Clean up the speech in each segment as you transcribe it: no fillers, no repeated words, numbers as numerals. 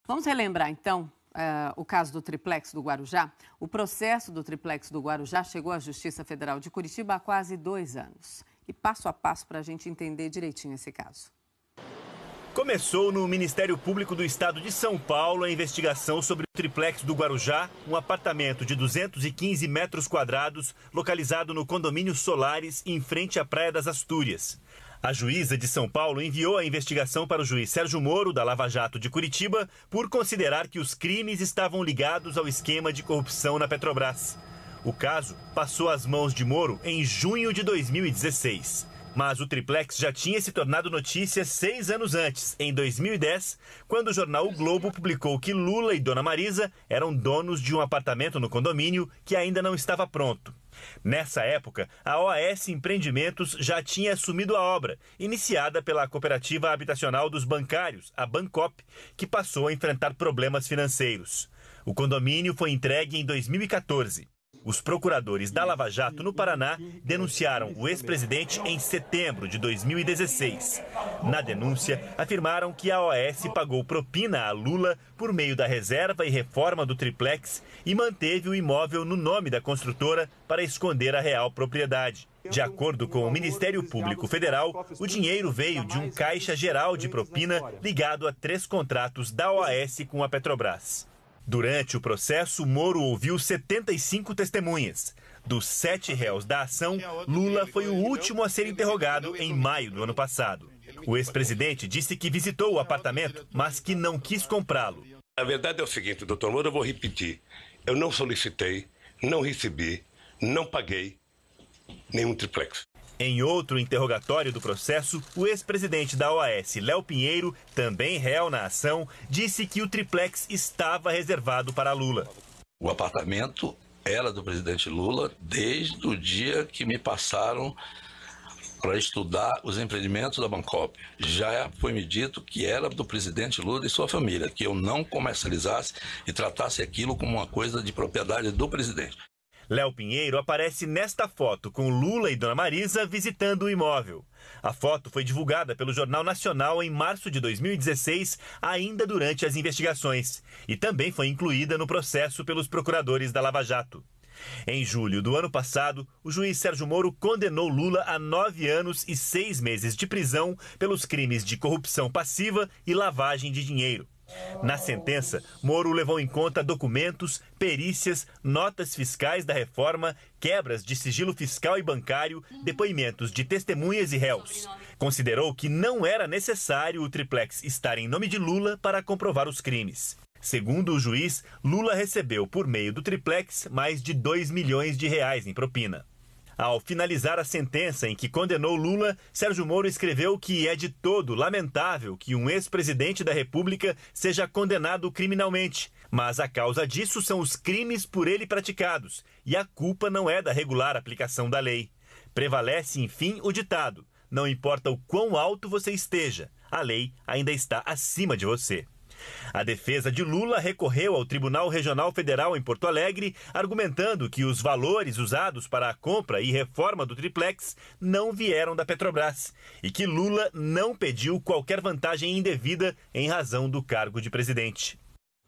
Vamos relembrar, então, o caso do triplex do Guarujá. O processo do triplex do Guarujá chegou à Justiça Federal de Curitiba há quase 2 anos. E passo a passo para a gente entender direitinho esse caso. Começou no Ministério Público do Estado de São Paulo a investigação sobre o triplex do Guarujá, um apartamento de 215 metros quadrados, localizado no condomínio Solares, em frente à Praia das Astúrias. A juíza de São Paulo enviou a investigação para o juiz Sérgio Moro, da Lava Jato de Curitiba, por considerar que os crimes estavam ligados ao esquema de corrupção na Petrobras. O caso passou às mãos de Moro em junho de 2016. Mas o triplex já tinha se tornado notícia 6 anos antes, em 2010, quando o jornal O Globo publicou que Lula e Dona Marisa eram donos de um apartamento no condomínio que ainda não estava pronto. Nessa época, a OAS Empreendimentos já tinha assumido a obra, iniciada pela Cooperativa Habitacional dos Bancários, a Bancop, que passou a enfrentar problemas financeiros. O condomínio foi entregue em 2014. Os procuradores da Lava Jato no Paraná denunciaram o ex-presidente em setembro de 2016. Na denúncia, afirmaram que a OAS pagou propina a Lula por meio da reserva e reforma do triplex e manteve o imóvel no nome da construtora para esconder a real propriedade. De acordo com o Ministério Público Federal, o dinheiro veio de um caixa geral de propina ligado a 3 contratos da OAS com a Petrobras. Durante o processo, Moro ouviu 75 testemunhas. Dos 7 réus da ação, Lula foi o último a ser interrogado em maio do ano passado. O ex-presidente disse que visitou o apartamento, mas que não quis comprá-lo. A verdade é o seguinte, doutor Moro, eu vou repetir. Eu não solicitei, não recebi, não paguei nenhum triplex. Em outro interrogatório do processo, o ex-presidente da OAS, Léo Pinheiro, também réu na ação, disse que o triplex estava reservado para Lula. O apartamento era do presidente Lula desde o dia que me passaram para estudar os empreendimentos da Bancop. Já foi me dito que era do presidente Lula e sua família, que eu não comercializasse e tratasse aquilo como uma coisa de propriedade do presidente. Léo Pinheiro aparece nesta foto com Lula e Dona Marisa visitando o imóvel. A foto foi divulgada pelo Jornal Nacional em março de 2016, ainda durante as investigações, e também foi incluída no processo pelos procuradores da Lava Jato. Em julho do ano passado, o juiz Sérgio Moro condenou Lula a 9 anos e 6 meses de prisão pelos crimes de corrupção passiva e lavagem de dinheiro. Na sentença, Moro levou em conta documentos, perícias, notas fiscais da reforma, quebras de sigilo fiscal e bancário, depoimentos de testemunhas e réus. Considerou que não era necessário o triplex estar em nome de Lula para comprovar os crimes. Segundo o juiz, Lula recebeu, por meio do triplex, mais de 2 milhões de reais em propina. Ao finalizar a sentença em que condenou Lula, Sérgio Moro escreveu que é de todo lamentável que um ex-presidente da República seja condenado criminalmente, mas a causa disso são os crimes por ele praticados, e a culpa não é da regular aplicação da lei. Prevalece, enfim, o ditado: não importa o quão alto você esteja, a lei ainda está acima de você. A defesa de Lula recorreu ao Tribunal Regional Federal em Porto Alegre, argumentando que os valores usados para a compra e reforma do triplex não vieram da Petrobras e que Lula não pediu qualquer vantagem indevida em razão do cargo de presidente.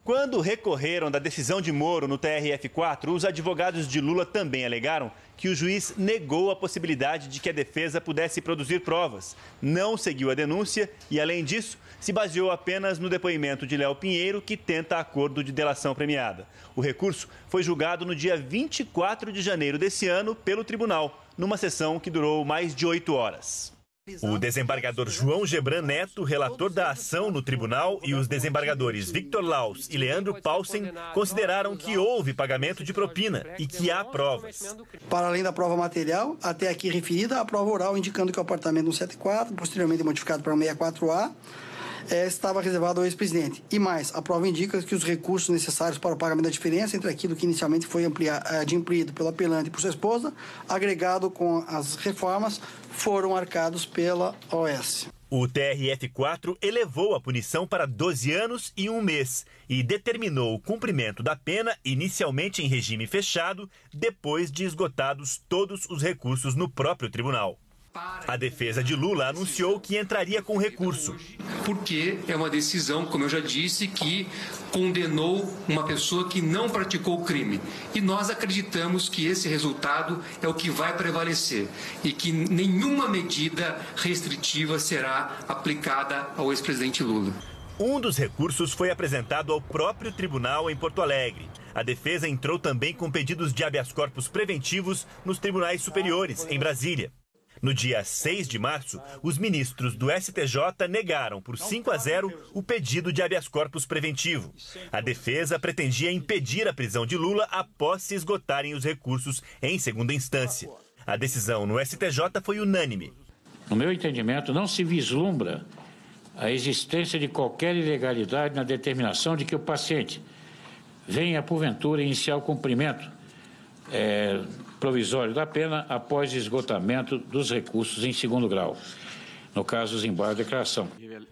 Quando recorreram da decisão de Moro no TRF4, os advogados de Lula também alegaram que o juiz negou a possibilidade de que a defesa pudesse produzir provas, não seguiu a denúncia e, além disso, se baseou apenas no depoimento de Léo Pinheiro, que tenta acordo de delação premiada. O recurso foi julgado no dia 24 de janeiro desse ano pelo tribunal, numa sessão que durou mais de 8 horas. O desembargador João Gebran Neto, relator da ação no tribunal, e os desembargadores Victor Laus e Leandro Paulsen consideraram que houve pagamento de propina e que há provas. Para além da prova material, até aqui referida, a prova oral indicando que o apartamento 174, posteriormente modificado para 64A, estava reservado ao ex-presidente. E mais, a prova indica que os recursos necessários para o pagamento da diferença entre aquilo que inicialmente foi adimplido pelo apelante e por sua esposa, agregado com as reformas, foram arcados pela OAS. O TRF4 elevou a punição para 12 anos e 1 mês e determinou o cumprimento da pena inicialmente em regime fechado, depois de esgotados todos os recursos no próprio tribunal. A defesa de Lula anunciou que entraria com recurso. Porque é uma decisão, como eu já disse, que condenou uma pessoa que não praticou o crime. E nós acreditamos que esse resultado é o que vai prevalecer e que nenhuma medida restritiva será aplicada ao ex-presidente Lula. Um dos recursos foi apresentado ao próprio tribunal em Porto Alegre. A defesa entrou também com pedidos de habeas corpus preventivos nos tribunais superiores, em Brasília. No dia 6 de março, os ministros do STJ negaram por 5-0 o pedido de habeas corpus preventivo. A defesa pretendia impedir a prisão de Lula após se esgotarem os recursos em segunda instância. A decisão no STJ foi unânime. No meu entendimento, não se vislumbra a existência de qualquer ilegalidade na determinação de que o paciente venha, porventura, iniciar o cumprimento provisório da pena após esgotamento dos recursos em segundo grau, no caso, os embargos de declaração.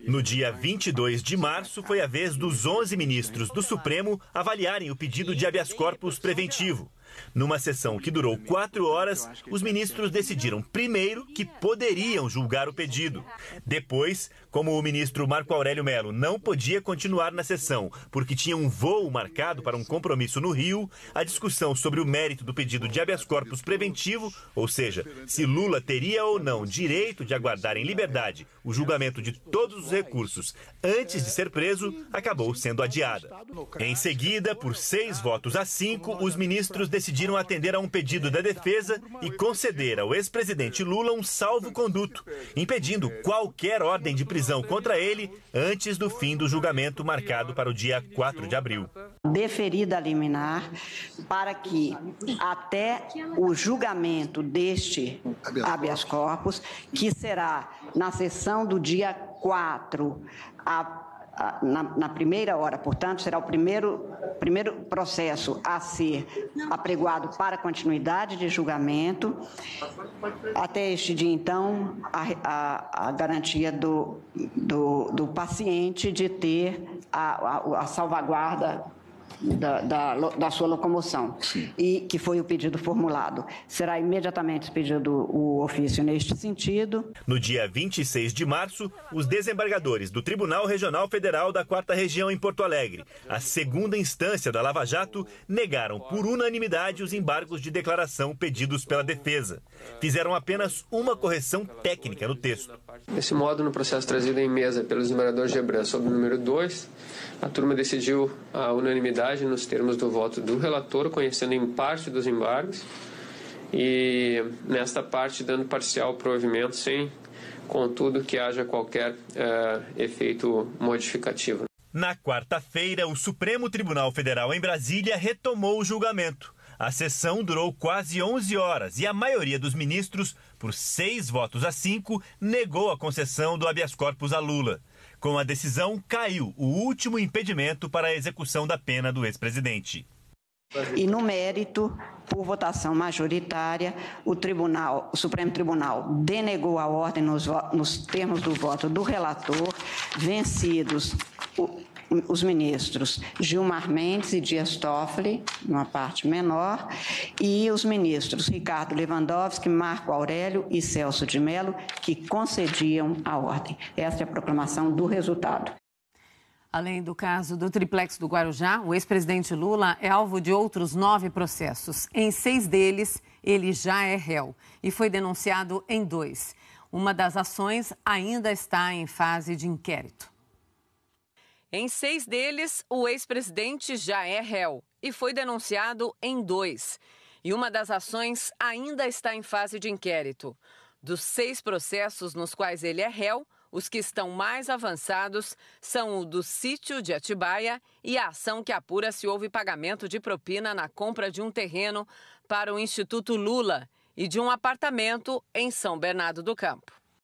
No dia 22 de março, foi a vez dos 11 ministros do Supremo avaliarem o pedido de habeas corpus preventivo. Numa sessão que durou 4 horas, os ministros decidiram primeiro que poderiam julgar o pedido. Depois, como o ministro Marco Aurélio Mello não podia continuar na sessão porque tinha um voo marcado para um compromisso no Rio, a discussão sobre o mérito do pedido de habeas corpus preventivo, ou seja, se Lula teria ou não direito de aguardar em liberdade o julgamento de todos os recursos antes de ser preso, acabou sendo adiada. Em seguida, por 6-5, os ministros decidiram atender a um pedido da defesa e conceder ao ex-presidente Lula um salvo-conduto, impedindo qualquer ordem de prisão contra ele antes do fim do julgamento marcado para o dia 4 de abril. Deferida a liminar para que até o julgamento deste habeas corpus, que será na sessão do dia 4, na primeira hora, portanto, será o primeiro processo a ser apregoado para continuidade de julgamento. Até este dia, então, a garantia do paciente de ter a salvaguarda da sua locomoção. Sim. E que foi o pedido formulado. Será imediatamente expedido o ofício neste sentido. No dia 26 de março, os desembargadores do Tribunal Regional Federal da 4ª Região em Porto Alegre, a segunda instância da Lava Jato, negaram por unanimidade os embargos de declaração pedidos pela defesa. Fizeram apenas uma correção técnica no texto. Desse modo, no processo trazido em mesa pelos desembargadores Gebran sobre o número 2, a turma decidiu a unanimidade nos termos do voto do relator, conhecendo em parte dos embargos e, nesta parte, dando parcial provimento, sem, contudo, que haja qualquer efeito modificativo. Na quarta-feira, o Supremo Tribunal Federal em Brasília retomou o julgamento. A sessão durou quase 11 horas e a maioria dos ministros, por 6-5, negou a concessão do habeas corpus a Lula. Com a decisão, caiu o último impedimento para a execução da pena do ex-presidente. E no mérito, por votação majoritária, o Supremo Tribunal denegou a ordem nos termos do voto do relator, vencidos os ministros Gilmar Mendes e Dias Toffoli, numa parte menor, e os ministros Ricardo Lewandowski, Marco Aurélio e Celso de Mello, que concediam a ordem. Esta é a proclamação do resultado. Além do caso do triplex do Guarujá, o ex-presidente Lula é alvo de outros 9 processos. Em 6 deles, ele já é réu e foi denunciado em 2. Uma das ações ainda está em fase de inquérito. Em 6 deles, o ex-presidente já é réu e foi denunciado em 2. E uma das ações ainda está em fase de inquérito. Dos 6 processos nos quais ele é réu, os que estão mais avançados são o do sítio de Atibaia e a ação que apura se houve pagamento de propina na compra de um terreno para o Instituto Lula e de um apartamento em São Bernardo do Campo.